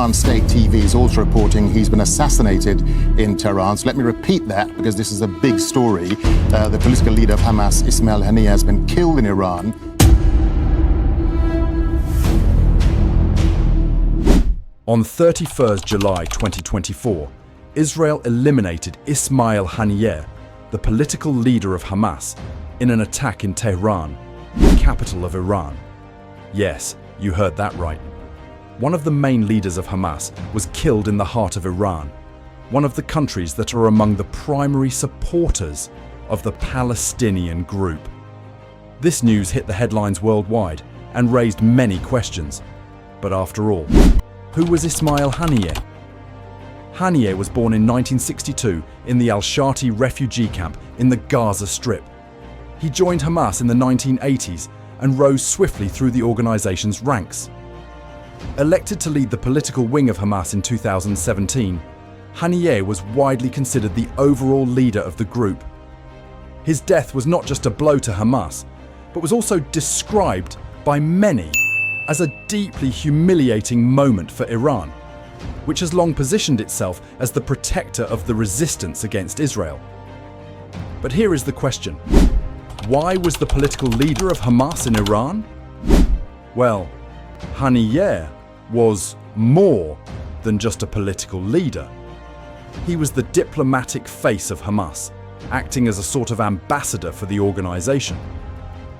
Iran state TV is also reporting he's been assassinated in Tehran. So let me repeat that because this is a big story. The political leader of Hamas, Ismail Haniyeh, has been killed in Iran. On 31st July 2024, Israel eliminated Ismail Haniyeh, the political leader of Hamas, in an attack in Tehran, the capital of Iran. Yes, you heard that right. One of the main leaders of Hamas was killed in the heart of Iran, one of the countries that are among the primary supporters of the Palestinian group. This news hit the headlines worldwide and raised many questions. But after all, who was Ismail Haniyeh? Haniyeh was born in 1962 in the Al-Shati refugee camp in the Gaza Strip. He joined Hamas in the 1980s and rose swiftly through the organization's ranks. Elected to lead the political wing of Hamas in 2017, Haniyeh was widely considered the overall leader of the group. His death was not just a blow to Hamas, but was also described by many as a deeply humiliating moment for Iran, which has long positioned itself as the protector of the resistance against Israel. But here is the question. Why was the political leader of Hamas in Iran? Well, Haniyeh was more than just a political leader. He was the diplomatic face of Hamas, acting as a sort of ambassador for the organization.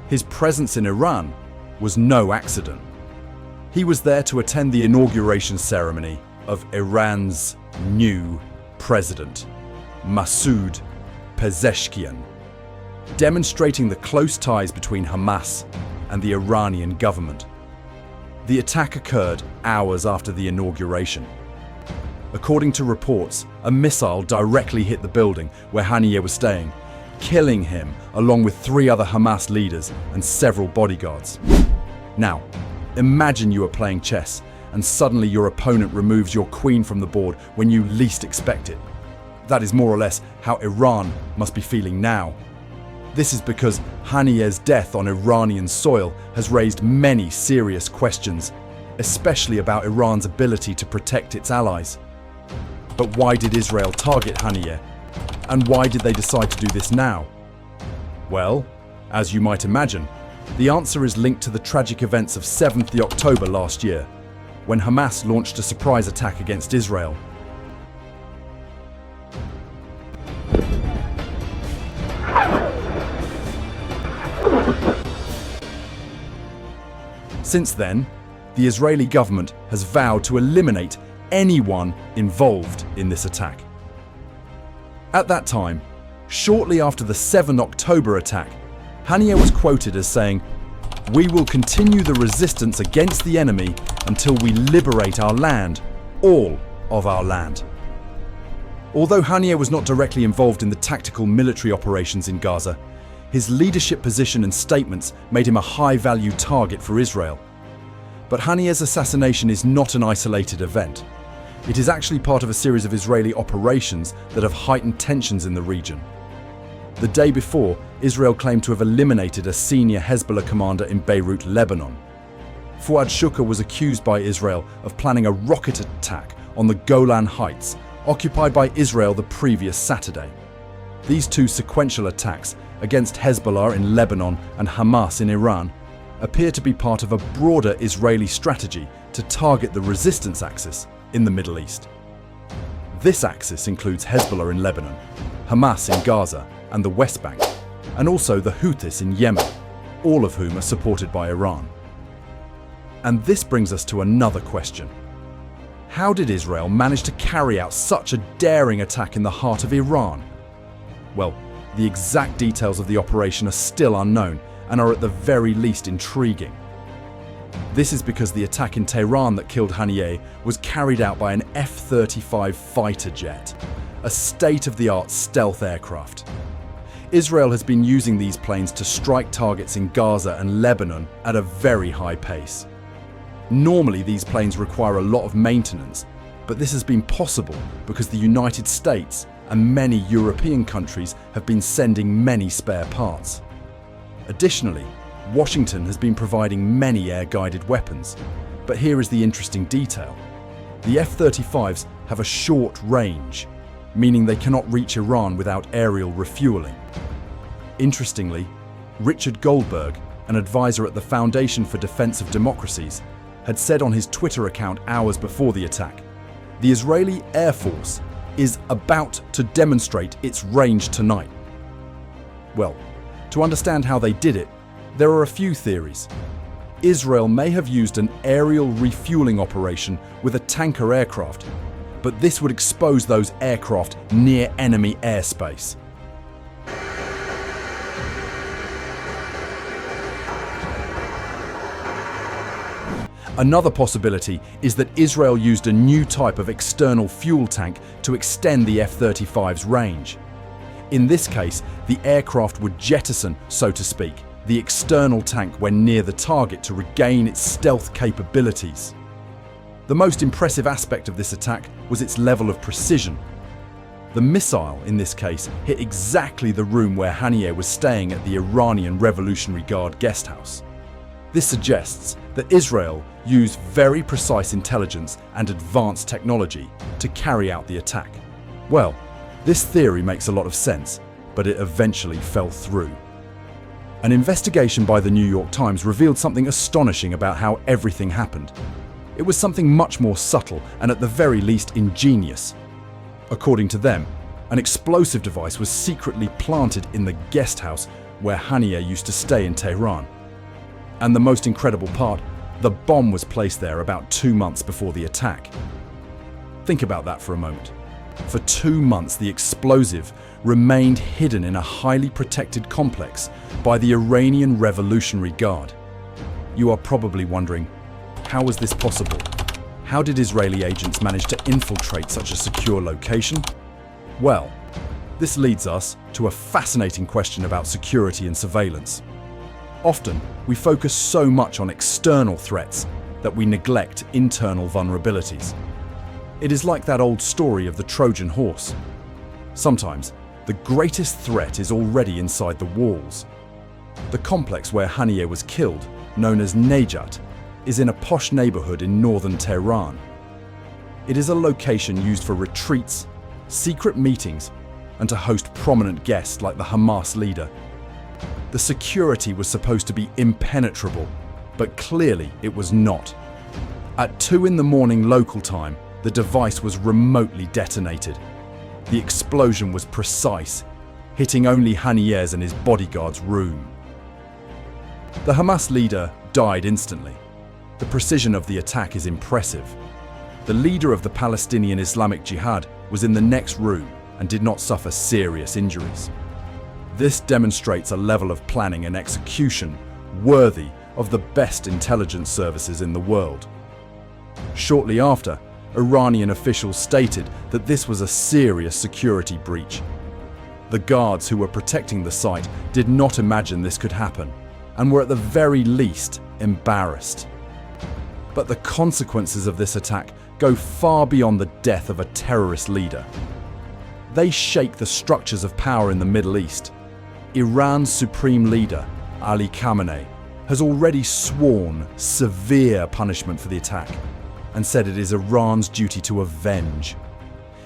His presence in Iran was no accident. He was there to attend the inauguration ceremony of Iran's new president, Masoud Pezeshkian, demonstrating the close ties between Hamas and the Iranian government. The attack occurred hours after the inauguration. According to reports, a missile directly hit the building where Haniyeh was staying, killing him along with 3 other Hamas leaders and several bodyguards. Now, imagine you are playing chess and suddenly your opponent removes your queen from the board when you least expect it. That is more or less how Iran must be feeling now. This is because Haniyeh's death on Iranian soil has raised many serious questions, especially about Iran's ability to protect its allies. But why did Israel target Haniyeh? And why did they decide to do this now? Well, as you might imagine, the answer is linked to the tragic events of 7th October last year, when Hamas launched a surprise attack against Israel. Since then, the Israeli government has vowed to eliminate anyone involved in this attack. At that time, shortly after the 7 October attack, Haniyeh was quoted as saying, "We will continue the resistance against the enemy until we liberate our land, all of our land." Although Haniyeh was not directly involved in the tactical military operations in Gaza, his leadership position and statements made him a high-value target for Israel. But Haniyeh's assassination is not an isolated event. It is actually part of a series of Israeli operations that have heightened tensions in the region. The day before, Israel claimed to have eliminated a senior Hezbollah commander in Beirut, Lebanon. Fuad Shukr was accused by Israel of planning a rocket attack on the Golan Heights, occupied by Israel the previous Saturday. These 2 sequential attacks against Hezbollah in Lebanon and Hamas in Iran appear to be part of a broader Israeli strategy to target the resistance axis in the Middle East. This axis includes Hezbollah in Lebanon, Hamas in Gaza and the West Bank, and also the Houthis in Yemen, all of whom are supported by Iran. And this brings us to another question. How did Israel manage to carry out such a daring attack in the heart of Iran? Well, the exact details of the operation are still unknown and are at the very least intriguing. This is because the attack in Tehran that killed Haniyeh was carried out by an F-35 fighter jet, a state-of-the-art stealth aircraft. Israel has been using these planes to strike targets in Gaza and Lebanon at a very high pace. Normally, these planes require a lot of maintenance, but this has been possible because the United States and many European countries have been sending many spare parts. Additionally, Washington has been providing many air-guided weapons, but here is the interesting detail. The F-35s have a short range, meaning they cannot reach Iran without aerial refueling. Interestingly, Richard Goldberg, an advisor at the Foundation for Defense of Democracies, had said on his Twitter account hours before the attack, the Israeli Air Force is about to demonstrate its range tonight. Well, to understand how they did it, there are a few theories. Israel may have used an aerial refueling operation with a tanker aircraft, but this would expose those aircraft near enemy airspace. Another possibility is that Israel used a new type of external fuel tank to extend the F-35's range. In this case, the aircraft would jettison, so to speak, the external tank when near the target to regain its stealth capabilities. The most impressive aspect of this attack was its level of precision. The missile, in this case, hit exactly the room where Haniyeh was staying at the Iranian Revolutionary Guard guest house. This suggests that Israel used very precise intelligence and advanced technology to carry out the attack. Well, this theory makes a lot of sense, but it eventually fell through. An investigation by the New York Times revealed something astonishing about how everything happened. It was something much more subtle and at the very least ingenious. According to them, an explosive device was secretly planted in the guest house where Haniyeh used to stay in Tehran. And the most incredible part, the bomb was placed there about 2 months before the attack. Think about that for a moment. For 2 months, the explosive remained hidden in a highly protected complex by the Iranian Revolutionary Guard. You are probably wondering, how was this possible? How did Israeli agents manage to infiltrate such a secure location? Well, this leads us to a fascinating question about security and surveillance. Often, we focus so much on external threats that we neglect internal vulnerabilities. It is like that old story of the Trojan horse. Sometimes, the greatest threat is already inside the walls. The complex where Haniyeh was killed, known as Nejat, is in a posh neighborhood in northern Tehran. It is a location used for retreats, secret meetings, and to host prominent guests like the Hamas leader. The security was supposed to be impenetrable, but clearly it was not. At 2 a.m. local time, the device was remotely detonated. The explosion was precise, hitting only Haniyeh's and his bodyguard's room. The Hamas leader died instantly. The precision of the attack is impressive. The leader of the Palestinian Islamic Jihad was in the next room and did not suffer serious injuries. This demonstrates a level of planning and execution worthy of the best intelligence services in the world. Shortly after, Iranian officials stated that this was a serious security breach. The guards who were protecting the site did not imagine this could happen and were at the very least embarrassed. But the consequences of this attack go far beyond the death of a terrorist leader. They shake the structures of power in the Middle East. Iran's supreme leader, Ali Khamenei, has already sworn severe punishment for the attack and said it is Iran's duty to avenge.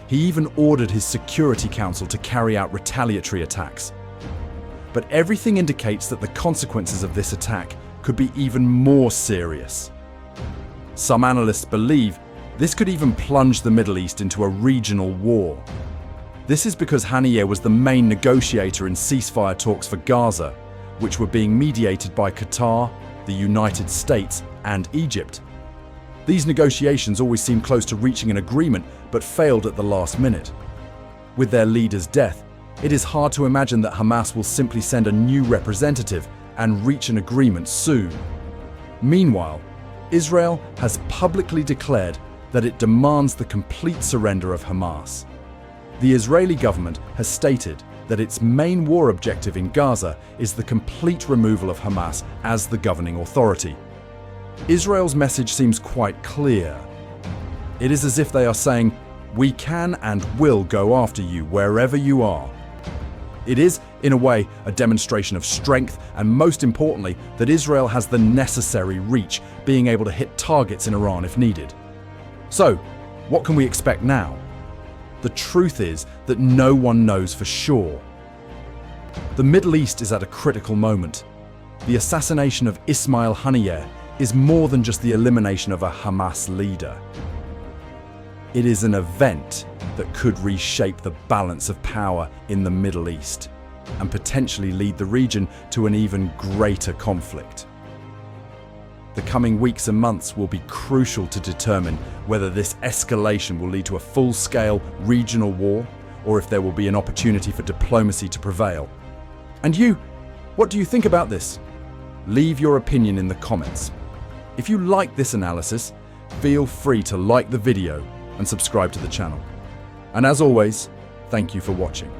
He even ordered his Security Council to carry out retaliatory attacks. But everything indicates that the consequences of this attack could be even more serious. Some analysts believe this could even plunge the Middle East into a regional war. This is because Haniyeh was the main negotiator in ceasefire talks for Gaza, which were being mediated by Qatar, the United States, and Egypt. These negotiations always seemed close to reaching an agreement, but failed at the last minute. With their leader's death, it is hard to imagine that Hamas will simply send a new representative and reach an agreement soon. Meanwhile, Israel has publicly declared that it demands the complete surrender of Hamas. The Israeli government has stated that its main war objective in Gaza is the complete removal of Hamas as the governing authority. Israel's message seems quite clear. It is as if they are saying, "We can and will go after you wherever you are." It is, in a way, a demonstration of strength and, most importantly, that Israel has the necessary reach, being able to hit targets in Iran if needed. So, What can we expect now? The truth is that no one knows for sure. The Middle East is at a critical moment. The assassination of Ismail Haniyeh is more than just the elimination of a Hamas leader. It is an event that could reshape the balance of power in the Middle East and potentially lead the region to an even greater conflict. The coming weeks and months will be crucial to determine whether this escalation will lead to a full-scale regional war or if there will be an opportunity for diplomacy to prevail. And you, what do you think about this? Leave your opinion in the comments. If you like this analysis, feel free to like the video and subscribe to the channel. And as always, thank you for watching.